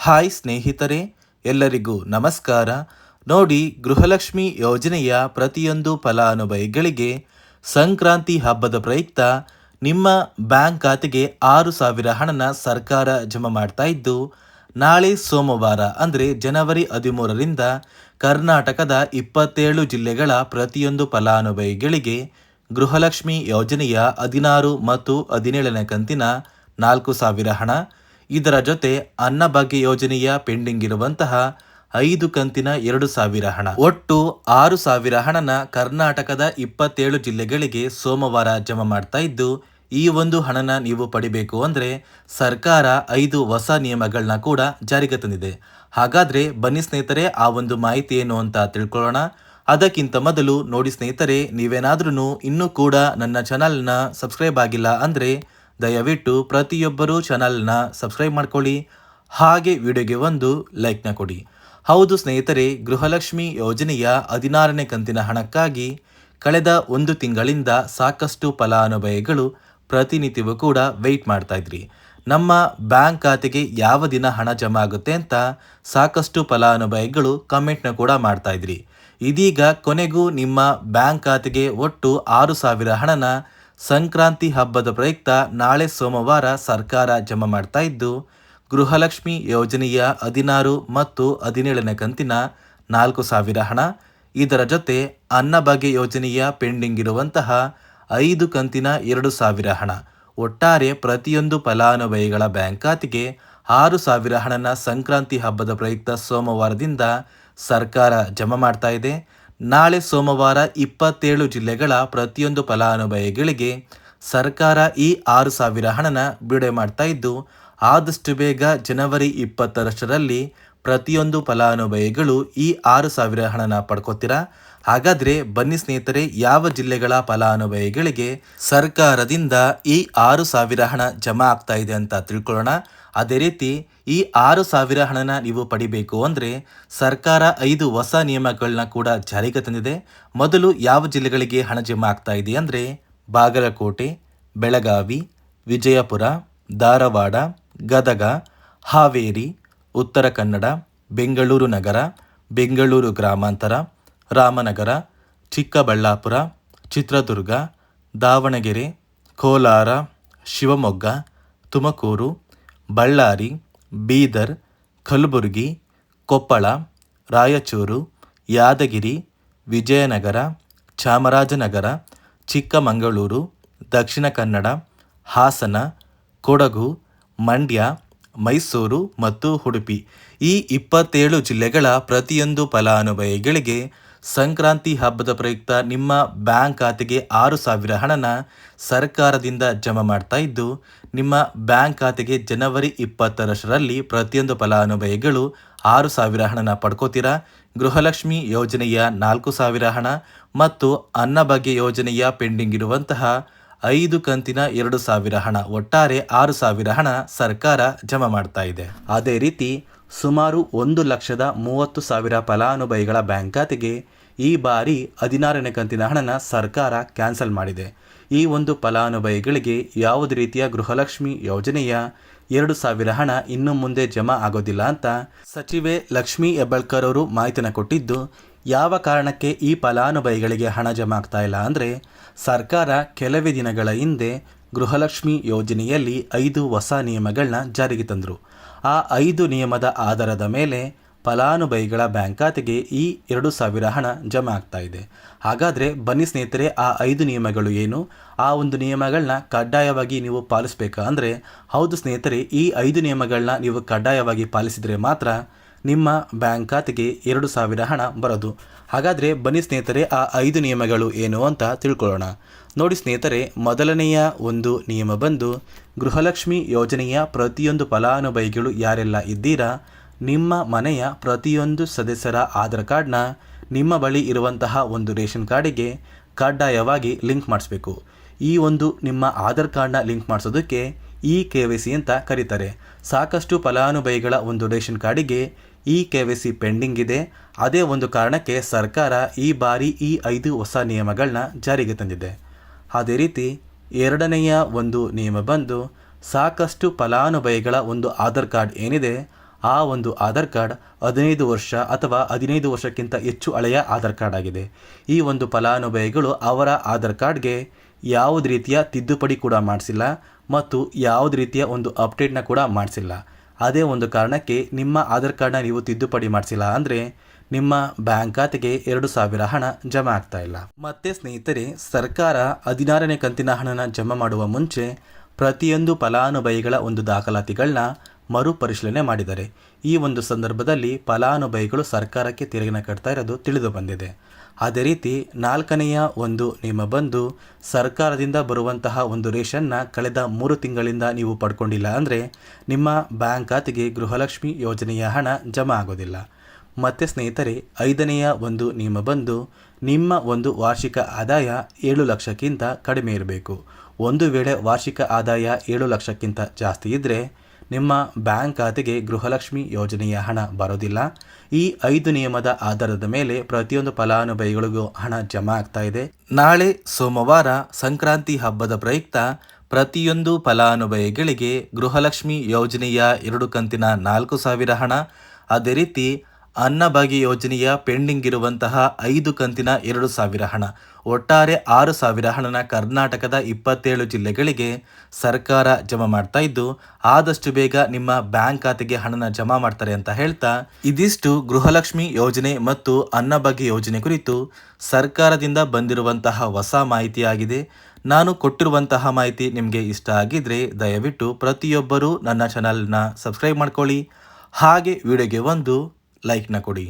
Hi ಸ್ನೇಹಿತರೆ, ಎಲ್ಲರಿಗೂ ನಮಸ್ಕಾರ. ನೋಡಿ, ಗೃಹಲಕ್ಷ್ಮಿ ಯೋಜನೆಯ ಪ್ರತಿಯೊಂದು ಫಲಾನುಭವಿಗಳಿಗೆ ಸಂಕ್ರಾಂತಿ ಹಬ್ಬದ ಪ್ರಯುಕ್ತ ನಿಮ್ಮ ಬ್ಯಾಂಕ್ ಖಾತೆಗೆ 6,000 ಹಣನ ಸರ್ಕಾರ ಜಮಾ ಮಾಡ್ತಾ ಇದ್ದು, ನಾಳೆ ಸೋಮವಾರ ಅಂದರೆ ಜನವರಿ 13ರಿಂದ ಕರ್ನಾಟಕದ 27 ಜಿಲ್ಲೆಗಳ ಪ್ರತಿಯೊಂದು ಫಲಾನುಭವಿಗಳಿಗೆ ಗೃಹಲಕ್ಷ್ಮಿ ಯೋಜನೆಯ 16 ಮತ್ತು 17ನೇ ಕಂತಿನ 4,000 ಹಣ, ಇದರ ಜೊತೆ ಅನ್ನಭಾಗ್ಯ ಯೋಜನೆಯ ಪೆಂಡಿಂಗ್ ಇರುವಂತಹ 5 ಕಂತಿನ 2,000 ಹಣ, ಒಟ್ಟು 6,000 ಹಣನ ಕರ್ನಾಟಕದ 27 ಜಿಲ್ಲೆಗಳಿಗೆ ಸೋಮವಾರ ಜಮಾ ಮಾಡ್ತಾ ಇದ್ದು, ಈ ಒಂದು ಹಣನ ನೀವು ಪಡಿಬೇಕು ಅಂದರೆ ಸರ್ಕಾರ 5 ಹೊಸ ನಿಯಮಗಳನ್ನ ಕೂಡ ಜಾರಿಗೆ ತಂದಿದೆ. ಹಾಗಾದ್ರೆ ಬನ್ನಿ ಸ್ನೇಹಿತರೆ, ಆ ಒಂದು ಮಾಹಿತಿ ಏನು ಅಂತ ತಿಳ್ಕೊಳ್ಳೋಣ. ಅದಕ್ಕಿಂತ ಮೊದಲು ನೋಡಿ ಸ್ನೇಹಿತರೆ, ನೀವೇನಾದ್ರೂ ಇನ್ನೂ ಕೂಡ ನನ್ನ ಚಾನಲ್ನ ಸಬ್ಸ್ಕ್ರೈಬ್ ಆಗಿಲ್ಲ ಅಂದರೆ ದಯವಿಟ್ಟು ಪ್ರತಿಯೊಬ್ಬರೂ ಚಾನಲ್ನ ಸಬ್ಸ್ಕ್ರೈಬ್ ಮಾಡ್ಕೊಳ್ಳಿ, ಹಾಗೆ ವಿಡಿಯೋಗೆ ಒಂದು ಲೈಕ್ನ ಕೊಡಿ. ಹೌದು ಸ್ನೇಹಿತರೆ, ಗೃಹಲಕ್ಷ್ಮಿ ಯೋಜನೆಯ 16ನೇ ಕಂತಿನ ಹಣಕ್ಕಾಗಿ ಕಳೆದ 1 ತಿಂಗಳಿಂದ ಸಾಕಷ್ಟು ಫಲಾನುಭವಿಗಳು ಪ್ರತಿನಿತ್ಯವೂ ಕೂಡ ವೆಯ್ಟ್ ಮಾಡ್ತಾ ಇದ್ರಿ. ನಮ್ಮ ಬ್ಯಾಂಕ್ ಖಾತೆಗೆ ಯಾವ ದಿನ ಹಣ ಜಮಾ ಆಗುತ್ತೆ ಅಂತ ಸಾಕಷ್ಟು ಫಲಾನುಭವಿಗಳು ಕಮೆಂಟ್ನ ಕೂಡ ಮಾಡ್ತಾ ಇದ್ರಿ. ಇದೀಗ ಕೊನೆಗೂ ನಿಮ್ಮ ಬ್ಯಾಂಕ್ ಖಾತೆಗೆ ಒಟ್ಟು 6,000 ಹಣನ ಸಂಕ್ರಾಂತಿ ಹಬ್ಬದ ಪ್ರಯುಕ್ತ ನಾಳೆ ಸೋಮವಾರ ಸರ್ಕಾರ ಜಮಾ ಮಾಡ್ತಾ ಇದ್ದು, ಗೃಹಲಕ್ಷ್ಮಿ ಯೋಜನೆಯ 16 ಮತ್ತು 17ನೇ ಕಂತಿನ 4,000 ಹಣ, ಇದರ ಜೊತೆ ಅನ್ನಭಾಗ್ಯ ಯೋಜನೆಯ ಪೆಂಡಿಂಗ್ ಇರುವಂತಹ 5 ಕಂತಿನ 2,000 ಹಣ, ಒಟ್ಟಾರೆ ಪ್ರತಿಯೊಂದು ಫಲಾನುಭವಿಗಳ ಬ್ಯಾಂಕ್ ಖಾತೆಗೆ 6,000 ಹಣನ ಸಂಕ್ರಾಂತಿ ಹಬ್ಬದ ಪ್ರಯುಕ್ತ ಸೋಮವಾರದಿಂದ ಸರ್ಕಾರ ಜಮಾ ಮಾಡ್ತಾ ಇದೆ. ನಾಳೆ ಸೋಮವಾರ 27 ಜಿಲ್ಲೆಗಳ ಪ್ರತಿಯೊಂದು ಫಲಾನುಭವಿಗಳಿಗೆ ಸರ್ಕಾರ ಈ 6,000 ಹಣನ ಬಿಡುಗಡೆ ಮಾಡ್ತಾ ಇದ್ದು, ಆದಷ್ಟು ಬೇಗ ಜನವರಿ 20ರಷ್ಟರಲ್ಲಿ ಪ್ರತಿಯೊಂದು ಫಲಾನುಭವಿಗಳು ಈ 6,000 ಹಣನ ಪಡ್ಕೋತೀರಾ. ಹಾಗಾದರೆ ಬನ್ನಿ ಸ್ನೇಹಿತರೆ, ಯಾವ ಜಿಲ್ಲೆಗಳ ಫಲಾನುಭವಿಗಳಿಗೆ ಸರ್ಕಾರದಿಂದ ಈ 6,000 ಹಣ ಜಮಾ ಆಗ್ತಾ ಇದೆ ಅಂತ ತಿಳ್ಕೊಳ್ಳೋಣ. ಅದೇ ರೀತಿ ಈ 6,000 ಹಣನ ನೀವು ಪಡಿಬೇಕು ಅಂದರೆ ಸರ್ಕಾರ 5 ಹೊಸ ನಿಯಮಗಳನ್ನ ಕೂಡ ಜಾರಿಗೆ ತಂದಿದೆ. ಮೊದಲು ಯಾವ ಜಿಲ್ಲೆಗಳಿಗೆ ಹಣ ಜಮಾ ಆಗ್ತಾ ಇದೆ ಅಂದರೆ ಬಾಗಲಕೋಟೆ, ಬೆಳಗಾವಿ, ವಿಜಯಪುರ, ಧಾರವಾಡ, ಗದಗ, ಹಾವೇರಿ, ಉತ್ತರ ಕನ್ನಡ, ಬೆಂಗಳೂರು ನಗರ, ಬೆಂಗಳೂರು ಗ್ರಾಮಾಂತರ, ರಾಮನಗರ, ಚಿಕ್ಕಬಳ್ಳಾಪುರ, ಚಿತ್ರದುರ್ಗ, ದಾವಣಗೆರೆ, ಕೋಲಾರ, ಶಿವಮೊಗ್ಗ, ತುಮಕೂರು, ಬಳ್ಳಾರಿ, ಬೀದರ್, ಕಲಬುರಗಿ, ಕೊಪ್ಪಳ, ರಾಯಚೂರು, ಯಾದಗಿರಿ, ವಿಜಯನಗರ, ಚಾಮರಾಜನಗರ, ಚಿಕ್ಕಮಗಳೂರು, ದಕ್ಷಿಣ ಕನ್ನಡ, ಹಾಸನ, ಕೊಡಗು, ಮಂಡ್ಯ, ಮೈಸೂರು ಮತ್ತು ಉಡುಪಿ, ಈ 27 ಜಿಲ್ಲೆಗಳ ಪ್ರತಿಯೊಂದು ಫಲಾನುಭವಿಗಳಿಗೆ ಸಂಕ್ರಾಂತಿ ಹಬ್ಬದ ಪ್ರಯುಕ್ತ ನಿಮ್ಮ ಬ್ಯಾಂಕ್ ಖಾತೆಗೆ 6,000 ಹಣನ ಸರ್ಕಾರದಿಂದ ಜಮಾ ಮಾಡ್ತಾ ಇದ್ದು, ನಿಮ್ಮ ಬ್ಯಾಂಕ್ ಖಾತೆಗೆ ಜನವರಿ 20ರಷ್ಟರಲ್ಲಿ ಪ್ರತಿಯೊಂದು ಫಲಾನುಭವಿಗಳು 6,000 ಹಣನ ಪಡ್ಕೋತೀರಾ. ಗೃಹಲಕ್ಷ್ಮಿ ಯೋಜನೆಯ 4,000 ಹಣ ಮತ್ತು ಅನ್ನಭಾಗ್ಯ ಯೋಜನೆಯ ಪೆಂಡಿಂಗ್ ಇರುವಂತಹ 5 ಕಂತಿನ 2,000 ಹಣ, ಒಟ್ಟಾರೆ 6,000 ಹಣ ಸರ್ಕಾರ ಜಮಾ ಮಾಡ್ತಾ ಇದೆ. ಅದೇ ರೀತಿ ಸುಮಾರು 1,30,000 ಫಲಾನುಭವಿಗಳ ಬ್ಯಾಂಕ್ ಖಾತೆಗೆ ಈ ಬಾರಿ 16ನೇ ಕಂತಿನ ಹಣನ ಸರ್ಕಾರ ಕ್ಯಾನ್ಸಲ್ ಮಾಡಿದೆ. ಈ ಒಂದು ಫಲಾನುಭವಿಗಳಿಗೆ ಯಾವುದೇ ರೀತಿಯ ಗೃಹಲಕ್ಷ್ಮಿ ಯೋಜನೆಯ 2,000 ಹಣ ಇನ್ನು ಮುಂದೆ ಜಮಾ ಆಗೋದಿಲ್ಲ ಅಂತ ಸಚಿವೆ ಲಕ್ಷ್ಮೀ ಹೆಬ್ಬಾಳ್ಕರ್ ಅವರು ಮಾಹಿತಿನ ಕೊಟ್ಟಿದ್ದು, ಯಾವ ಕಾರಣಕ್ಕೆ ಈ ಫಲಾನುಭವಿಗಳಿಗೆ ಹಣ ಜಮಾ ಆಗ್ತಾ ಇಲ್ಲ ಅಂದರೆ ಸರ್ಕಾರ ಕೆಲವೇ ದಿನಗಳ ಹಿಂದೆ ಗೃಹಲಕ್ಷ್ಮಿ ಯೋಜನೆಯಲ್ಲಿ 5 ಹೊಸ ನಿಯಮಗಳನ್ನ ಜಾರಿಗೆ ತಂದರು. ಆ 5 ನಿಯಮದ ಆಧಾರದ ಮೇಲೆ ಫಲಾನುಭವಿಗಳ ಬ್ಯಾಂಕ್ ಖಾತೆಗೆ ಈ 2,000 ಹಣ ಜಮಾ ಆಗ್ತಾ ಇದೆ. ಹಾಗಾದರೆ ಬನ್ನಿ ಸ್ನೇಹಿತರೆ, ಆ 5 ನಿಯಮಗಳು ಏನು, ಆ ಒಂದು ನಿಯಮಗಳನ್ನ ಕಡ್ಡಾಯವಾಗಿ ನೀವು ಪಾಲಿಸಬೇಕಾ ಅಂದರೆ ಹೌದು ಸ್ನೇಹಿತರೆ, ಈ 5 ನಿಯಮಗಳನ್ನ ನೀವು ಕಡ್ಡಾಯವಾಗಿ ಪಾಲಿಸಿದರೆ ಮಾತ್ರ ನಿಮ್ಮ ಬ್ಯಾಂಕ್ ಖಾತೆಗೆ 2,000 ಹಣ ಬರೋದು. ಹಾಗಾದರೆ ಬನ್ನಿ ಸ್ನೇಹಿತರೆ, ಆ 5 ನಿಯಮಗಳು ಏನು ಅಂತ ತಿಳ್ಕೊಳ್ಳೋಣ. ನೋಡಿ ಸ್ನೇಹಿತರೆ, ಮೊದಲನೆಯ ಒಂದು ನಿಯಮ ಬಂದು ಗೃಹಲಕ್ಷ್ಮಿ ಯೋಜನೆಯ ಪ್ರತಿಯೊಂದು ಫಲಾನುಭವಿಗಳು ಯಾರೆಲ್ಲ ಇದ್ದೀರಾ, ನಿಮ್ಮ ಮನೆಯ ಪ್ರತಿಯೊಂದು ಸದಸ್ಯರ ಆಧಾರ್ ಕಾರ್ಡ್ನ ನಿಮ್ಮ ಬಳಿ ಇರುವಂತಹ ಒಂದು ರೇಷನ್ ಕಾರ್ಡಿಗೆ ಕಡ್ಡಾಯವಾಗಿ ಲಿಂಕ್ ಮಾಡಿಸ್ಬೇಕು. ಈ ಒಂದು ನಿಮ್ಮ ಆಧಾರ್ ಕಾರ್ಡ್ನ ಲಿಂಕ್ ಮಾಡಿಸೋದಕ್ಕೆ KYC ಅಂತ ಕರೀತಾರೆ. ಸಾಕಷ್ಟು ಫಲಾನುಭವಿಗಳ ಒಂದು ರೇಷನ್ ಕಾರ್ಡಿಗೆ KYC ಪೆಂಡಿಂಗ್ ಇದೆ. ಅದೇ ಒಂದು ಕಾರಣಕ್ಕೆ ಸರ್ಕಾರ ಈ ಬಾರಿ ಈ 5 ಹೊಸ ನಿಯಮಗಳನ್ನ ಜಾರಿಗೆ ತಂದಿದೆ. ಅದೇ ರೀತಿ ಎರಡನೆಯ ಒಂದು ನಿಯಮ ಬಂದು ಸಾಕಷ್ಟು ಫಲಾನುಭವಿಗಳ ಒಂದು ಆಧಾರ್ ಕಾರ್ಡ್ ಏನಿದೆ ಆ ಒಂದು ಆಧಾರ್ ಕಾರ್ಡ್ 15 ವರ್ಷ ಅಥವಾ 15 ವರ್ಷಕ್ಕಿಂತ ಹೆಚ್ಚು ಹಳೆಯ ಆಧಾರ್ ಕಾರ್ಡ್ ಆಗಿದೆ. ಈ ಒಂದು ಫಲಾನುಭವಿಗಳು ಅವರ ಆಧಾರ್ ಕಾರ್ಡ್ಗೆ ಯಾವುದೇ ರೀತಿಯ ತಿದ್ದುಪಡಿ ಕೂಡ ಮಾಡಿಸಿಲ್ಲ ಮತ್ತು ಯಾವುದೇ ರೀತಿಯ ಒಂದು ಅಪ್ಡೇಟ್ನ ಕೂಡ ಮಾಡಿಸಿಲ್ಲ. ಅದೇ ಒಂದು ಕಾರಣಕ್ಕೆ ನಿಮ್ಮ ಆಧಾರ್ ಕಾರ್ಡ್ನ ನೀವು ತಿದ್ದುಪಡಿ ಮಾಡಿಸಿಲ್ಲ ಅಂದರೆ ನಿಮ್ಮ ಬ್ಯಾಂಕ್ ಖಾತೆಗೆ 2,000 ಹಣ ಜಮಾ ಆಗ್ತಾ ಇಲ್ಲ. ಮತ್ತೆ ಸ್ನೇಹಿತರೆ, ಸರ್ಕಾರ 16ನೇ ಕಂತಿನ ಹಣನ ಜಮಾ ಮಾಡುವ ಮುಂಚೆ ಪ್ರತಿಯೊಂದು ಫಲಾನುಭವಿಗಳ ಒಂದು ದಾಖಲಾತಿಗಳನ್ನ ಮರುಪರಿಶೀಲನೆ ಮಾಡಿದ್ದಾರೆ. ಈ ಒಂದು ಸಂದರ್ಭದಲ್ಲಿ ಫಲಾನುಭವಿಗಳು ಸರ್ಕಾರಕ್ಕೆ ತೆರಿಗೆನ ಕಟ್ತಾ ಇರೋದು ತಿಳಿದು ಬಂದಿದೆ. ಅದೇ ರೀತಿ 4ನೆಯ ಒಂದು ನಿಯಮ ಬಂದು ಸರ್ಕಾರದಿಂದ ಬರುವಂತಹ ಒಂದು ರೇಷನ್ನ ಕಳೆದ 3 ತಿಂಗಳಿಂದ ನೀವು ಪಡ್ಕೊಂಡಿಲ್ಲ ಅಂದರೆ ನಿಮ್ಮ ಬ್ಯಾಂಕ್ ಖಾತೆಗೆ ಗೃಹಲಕ್ಷ್ಮಿ ಯೋಜನೆಯ ಹಣ ಜಮಾ ಆಗೋದಿಲ್ಲ. ಮತ್ತು ಸ್ನೇಹಿತರೆ, 5ನೆಯ ಒಂದು ನಿಯಮ ಬಂದು ನಿಮ್ಮ ಒಂದು ವಾರ್ಷಿಕ ಆದಾಯ 7 ಲಕ್ಷಕ್ಕಿಂತ ಕಡಿಮೆ ಇರಬೇಕು. ಒಂದು ವೇಳೆ ವಾರ್ಷಿಕ ಆದಾಯ 7 ಲಕ್ಷಕ್ಕಿಂತ ಜಾಸ್ತಿ ಇದ್ದರೆ ನಿಮ್ಮ ಬ್ಯಾಂಕ್ ಖಾತೆಗೆ ಗೃಹಲಕ್ಷ್ಮಿ ಯೋಜನೆಯ ಹಣ ಬರೋದಿಲ್ಲ. ಈ 5 ನಿಯಮದ ಆಧಾರದ ಮೇಲೆ ಪ್ರತಿಯೊಂದು ಫಲಾನುಭವಿಗಳಿಗೂ ಹಣ ಜಮಾ ಆಗ್ತಾ ಇದೆ. ನಾಳೆ ಸೋಮವಾರ ಸಂಕ್ರಾಂತಿ ಹಬ್ಬದ ಪ್ರಯುಕ್ತ ಪ್ರತಿಯೊಂದು ಫಲಾನುಭವಿಗಳಿಗೆ ಗೃಹಲಕ್ಷ್ಮಿ ಯೋಜನೆಯ 2 ಕಂತಿನ 4,000 ಹಣ, ಅದೇ ರೀತಿ ಅನ್ನಭಾಗ್ಯ ಯೋಜನೆಯ ಪೆಂಡಿಂಗ್ ಇರುವಂತಹ 5 ಕಂತಿನ 2,000 ಹಣ, ಒಟ್ಟಾರೆ 6,000 ಹಣನ ಕರ್ನಾಟಕದ 27 ಜಿಲ್ಲೆಗಳಿಗೆ ಸರ್ಕಾರ ಜಮಾ ಮಾಡ್ತಾ ಇದ್ದು, ಆದಷ್ಟು ಬೇಗ ನಿಮ್ಮ ಬ್ಯಾಂಕ್ ಖಾತೆಗೆ ಹಣನ ಜಮಾ ಮಾಡ್ತಾರೆ ಅಂತ ಹೇಳ್ತಾ, ಇದಿಷ್ಟು ಗೃಹಲಕ್ಷ್ಮಿ ಯೋಜನೆ ಮತ್ತು ಅನ್ನಭಾಗ್ಯ ಯೋಜನೆ ಕುರಿತು ಸರ್ಕಾರದಿಂದ ಬಂದಿರುವಂತಹ ಹೊಸ ಮಾಹಿತಿಯಾಗಿದೆ. ನಾನು ಕೊಟ್ಟಿರುವಂತಹ ಮಾಹಿತಿ ನಿಮಗೆ ಇಷ್ಟ ಆಗಿದ್ರೆ ದಯವಿಟ್ಟು ಪ್ರತಿಯೊಬ್ಬರೂ ನನ್ನ ಚಾನಲ್ನ ಸಬ್ಸ್ಕ್ರೈಬ್ ಮಾಡ್ಕೊಳ್ಳಿ. ಹಾಗೆ ವಿಡಿಯೋಗೆ ಒಂದು ಲೈಕ್ನ ಕೊಡಿ.